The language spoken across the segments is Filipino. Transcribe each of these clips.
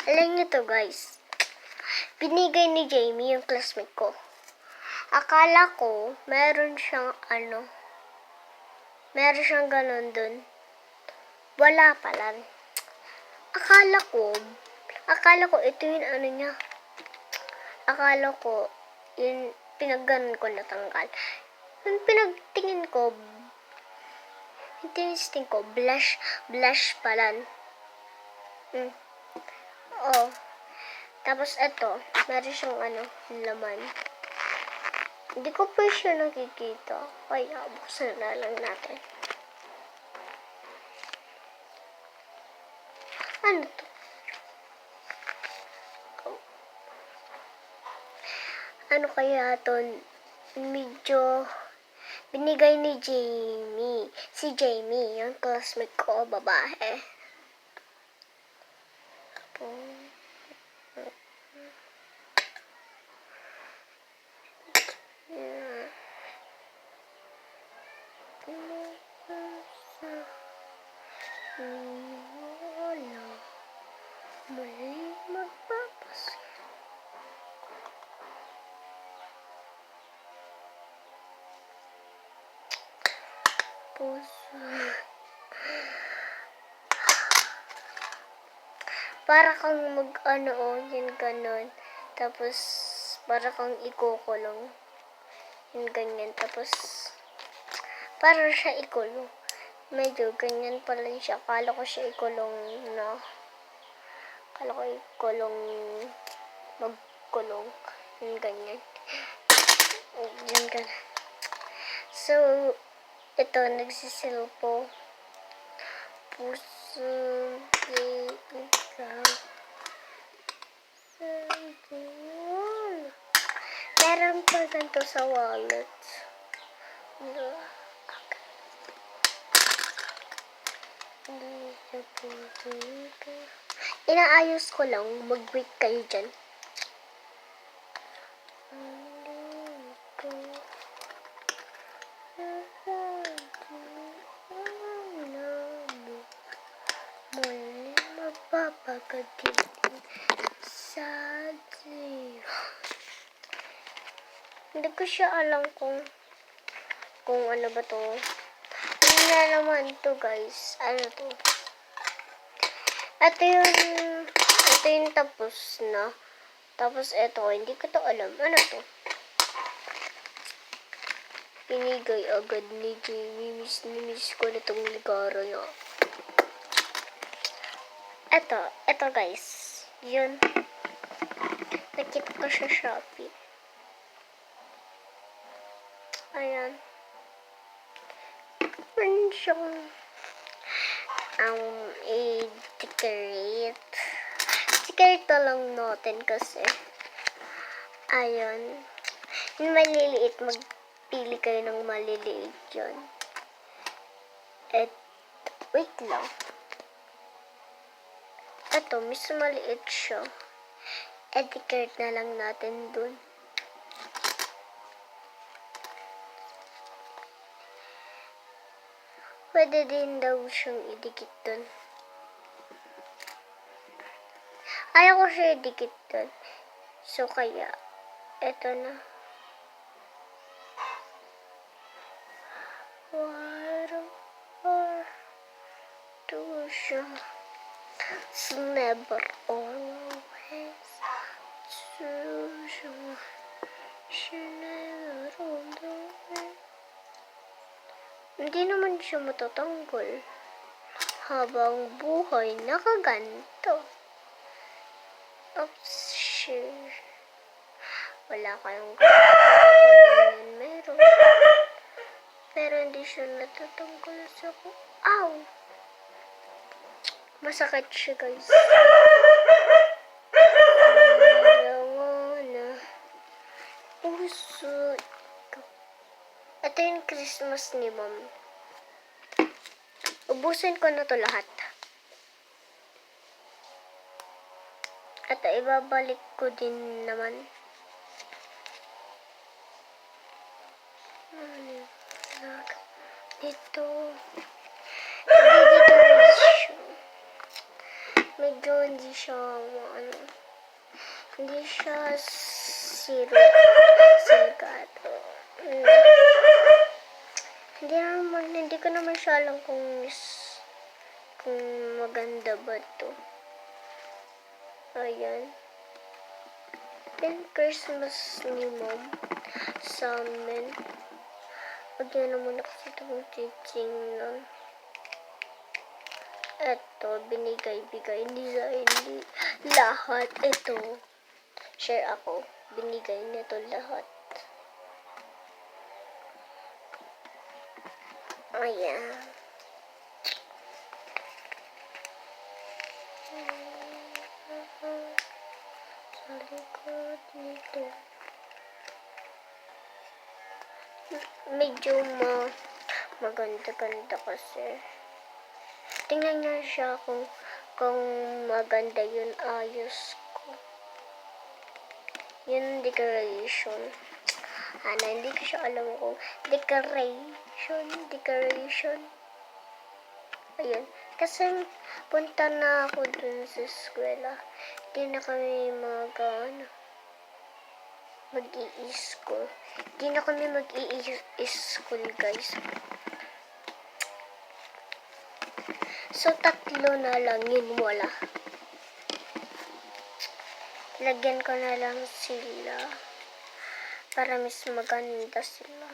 Alam niyo to guys, binigay ni Jamie yung classmate ko. Akala ko, meron siyang ganun dun. Wala pala. Akala ko ito yung niya. Akala ko, yung pinagganon ko natanggal. Yung pinagtingin ko, blush pala. Oh. Tapos ito, meron siyang laman. Hindi ko pa siya nakikita. Kaya buksan na lang natin. Ano to? Ano kaya to? Medyo binigay ni Jamie. Si Jamie, yung classmate ko, babae. Muli magpapasya. Puso. Para kang yan ganon. Tapos, para kang ikukulong. Yung ganyan. Tapos, para siya ikulong. Medyo ganyan pala siya. Akala ko siya ikulong na. Akala ko ikulong, magkulong. Yung ganyan. Yung ganyan. So, ito, nagsisilpo. Puso, ikaw. Meron pa ganito sa wallet. Inaayos ko lang. Mag-wait kayo dyan. Muli magpapagagitin sa zero. Hindi ko siya alam kung ano ba to. Ano na naman to guys. Ano to? Ito yung tapos na. Tapos ito, hindi ko to alam. Ano to? Pinigay agad ni Jamie. Miss ko na itong ligaro niya. Ito guys. Yun. Nakita ko sa Shopee. Ayan. Meron siyang i-decorate. Decorate na lang natin kasi. Ayan. Yung maliliit, magpili kayo ng maliliit yun. Wait lang. Ito, mas maliit siya. Decorate na lang natin dun. Pwede din daw siyang idikit dun. Ayaw ko siya idikit dun. So, kaya, eto na. What do siya? It's never always true. She never on the way. Hindi naman siya matatanggal habang buhay nakaganto. Oops, sure. Wala kayong ganyan meron. Pero hindi siya natatanggal sa ko. Ow! Masakit siya guys. Puso. Ito yung Christmas ni Mom. Ubusin ko na to lahat. At ibabalik ko din naman. Dito. medyo hindi siya, ano, hindi siya siligato. Hindi ko naman siya alam kung maganda ba to. Ayan. Then, Christmas ni Mom sa amin. Lagyan na muna kasi itong titingnan. Eto, binigay-bigay. Hindi lahat. Ito, share ako. Binigay nito lahat. Ayan. Sa likod nito. Medyo maganda-ganda kasi. Tingnan niya siya kung maganda yun, ayos ko. Yun decoration. Hindi ko siya alam kung decoration. Ayun. Kasi punta na ako dun sa eskwela. Hindi na kami mag-i-school. Hindi na kami mag-i-school, guys. So, 3 na lang yun, wala. Lagyan ko na lang sila para mas maganda sila.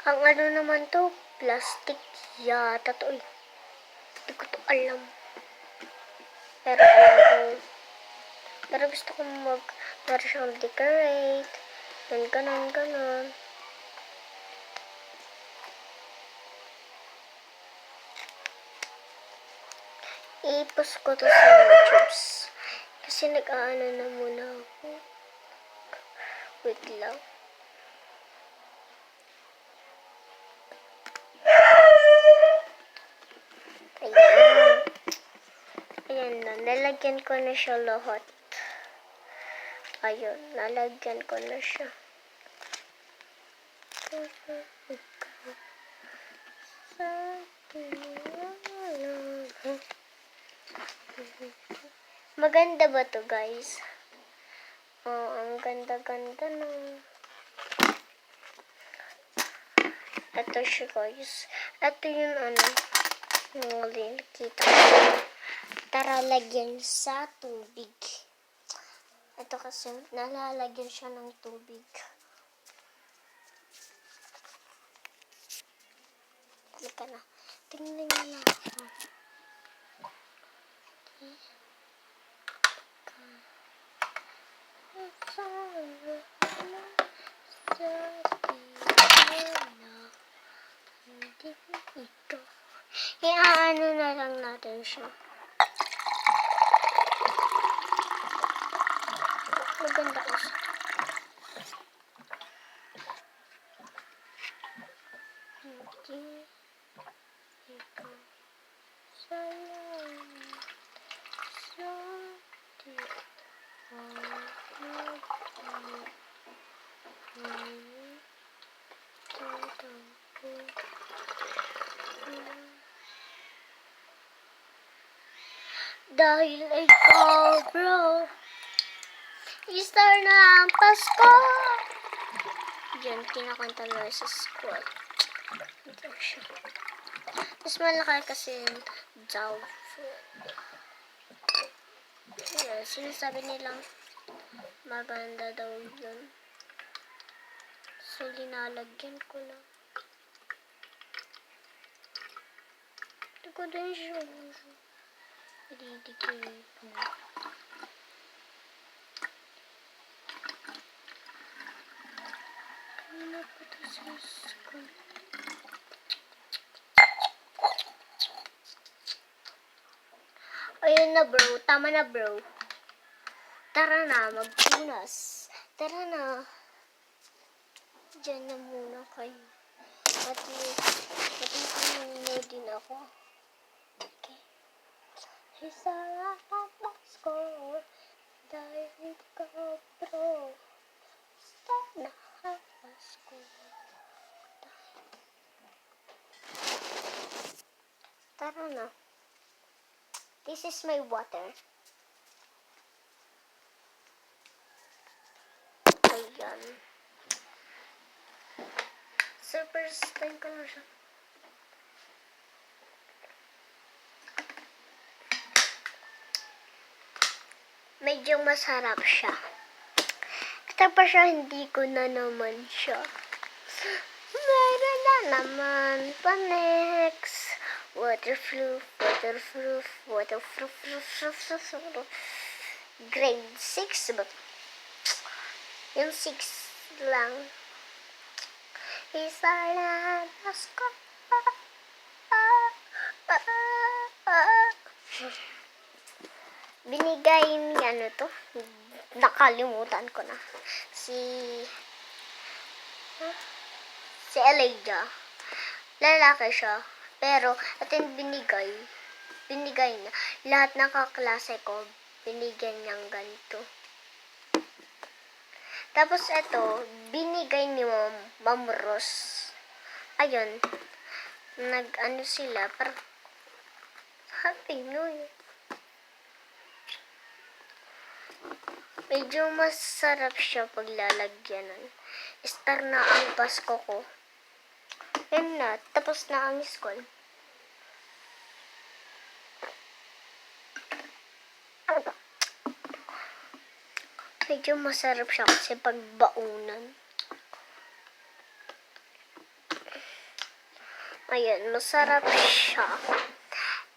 Ang ano naman to, plastic yata to. Hindi ko to alam. Pero gusto ko meron siyang decorate. Yan, ganon. I-post ko to sa YouTube. Kasi nag-aano na muna ako. Wait lang. Ayan na. Nalagyan ko na siya lahat. Ayun. Nalagyan ko na siya. Maganda ba to, guys? Ang ganda-ganda na. Ito siya, guys. Ito yung kita ko. Tara, lagyan sa tubig. Ito kasi, nalalagyan siya ng tubig. Halika na. Tingnan niyo na ako. Iaano na lang natin siya. Maganda kasi. Dahil ikaw, bro, Easter na ang Pasko! Diyan, kinakanta na sa school. Ito siya. Mas malaki kasi yung dog food. Yeah, sinasabi nilang maganda daw yun. So, linalagyan ko na. Ito ko din siya. Didikit mo. Ano po ito sa school? Ayun na, bro. Tama na, bro. Tara na, magpunas. Tara na. Diyan na muna kayo. Matitinino din ako. Okay. Isara ang Pasko dahil ikaw bro. Start na ang Pasko. Tara na. This is my water. Ayan. Super slime ko na siya. Medyo masarap siya. Tapos siya, hindi ko na naman siya. Meron na naman pa next. Waterproof. Grade 6 ba? Yung 6 lang. Isa na Pasko. Binigay ni ano to? Nakalimutan ko na. Si Elijah. Lalaki siya. Pero, at yung binigay niya. Lahat ng kaklase ko, binigyan niyang ganito. Tapos ito, binigay ni Ma'am Rose. Ayun. Nag-ano sila. Parang, Happy New Year. Medyo masarap siya paglalagyanan. Star na ang Pasko ko. Yan na. Tapos na ang school. Medyo masarap siya kasi pagbaunan. Ayan, masarap siya.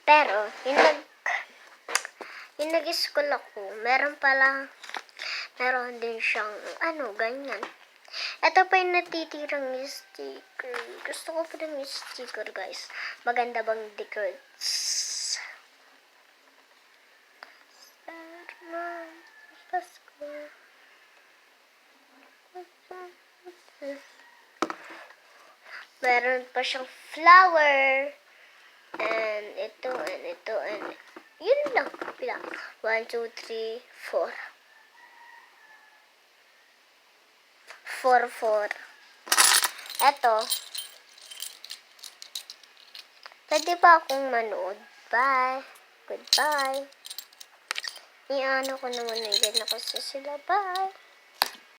Pero, yung nag-school ako, meron din siyang, ganyan. Ito pa yung natitirang sticker. Gusto ko pa rin yung sticker, guys. Maganda bang decorates? Pasko. Meron pa siyang flower. And ito. Yun lang. Bilang. 1, 2, 3, 4. 4. Eto. Pwede ba akong manood? Bye. Goodbye. Iano ko naman na yan ako sa sila. Bye.